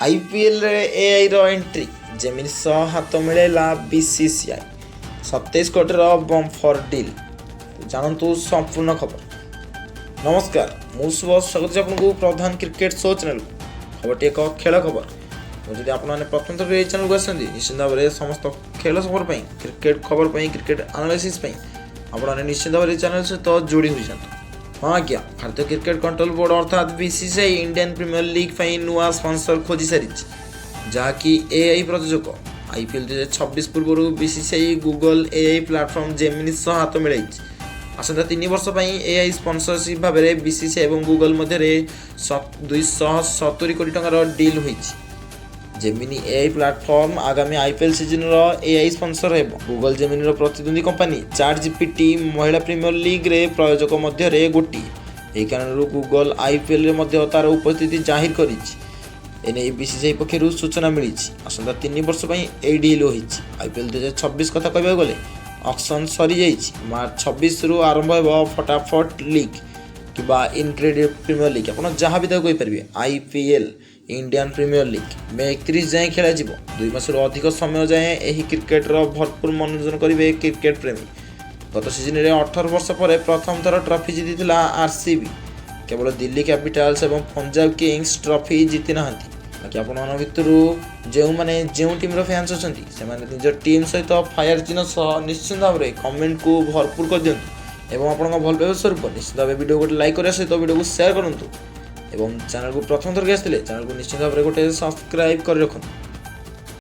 IPL AI रो entry Gemini सह हाथ मिलेला बीसीसीआई 27 कोटी बम्फर डील जानतु संपूर्ण खबर। नमस्कार मु शुभ स्वागत आपको प्रधान क्रिकेट शो चैनल खबर एक खेल खबर जब आप प्रथम थर चैनल को आसती निश्चित भाव में समस्त खेल खबर क्रिकेट खबर क्रिकेट एनालिसिस आप निश्चित भाव चैनल सहित जोड़ी हो जाता। हाँ आज्ञा भारतीय क्रिकेट कंट्रोल बोर्ड अर्थात बीसीसीआई इंडियन प्रीमियर लीग नुआ स्पॉन्सर खोजी सारी जहाँकि एआई प्रयोजक आईपीएल 2026 पूर्व BCCI Google AI platform Gemini सह हाथ मिलाई आसंता 3 वर्ष एआई स्पॉन्सरशिप भाव में बीसीसीआई और गूगल मध्य 270 कोटी टंकार डील होती। जेमिनी एआई प्लाटफर्म आगामी आईपीएल सीजन एआई स्पॉन्सर है। गूगल जेमिनी प्रतिद्वंदी कंपनी चैटजीपीटी महिला प्रीमियर लीग रे प्रयोजक मध्य गोटी यही कारण गूगल आईपीएल तार उपस्थिति जाहिर करें बीसीसीआई पक्षर सूचना मिली आसंता 3 वर्ष डील होती। आईपीएल 2026 कथा कह गले ऑक्शन सरी मार्च 26 रु आरंभ हो फटाफट लीग कि इनक्रेडिबल प्रीमियर लीग आप जहाँ भी कहींपारे आईपीएल इंडियन प्रीमियर लीग मे 31 जाए खेल 2 मास अधिक समय जाए यही क्रिकेटर भरपूर मनोरंजन करेंगे क्रिकेट प्रेमी। गत सीजन में 18 वर्ष पर प्रथम थर ट्रॉफी जीति आरसीबी केवल दिल्ली कैपिटल्स और पंजाब किंग्स ट्रॉफी जीति ना बाकी आपण भितर जो मैंने जो टीम फैंस अच्छा से टीम सहित फायर चिन्ह सह निश्चित भाव में कमेंट को भरपूर कर दिंतु एवं आप भल पाइबा स्वरूप निश्चित भाव वीडियो गोटे लाइक करने सहित वीडियो को शेयर करूँ एवं चैनल को प्रथम थर आसते चैनल को निश्चित भाव में गोटे सब्सक्राइब कर रखुँ।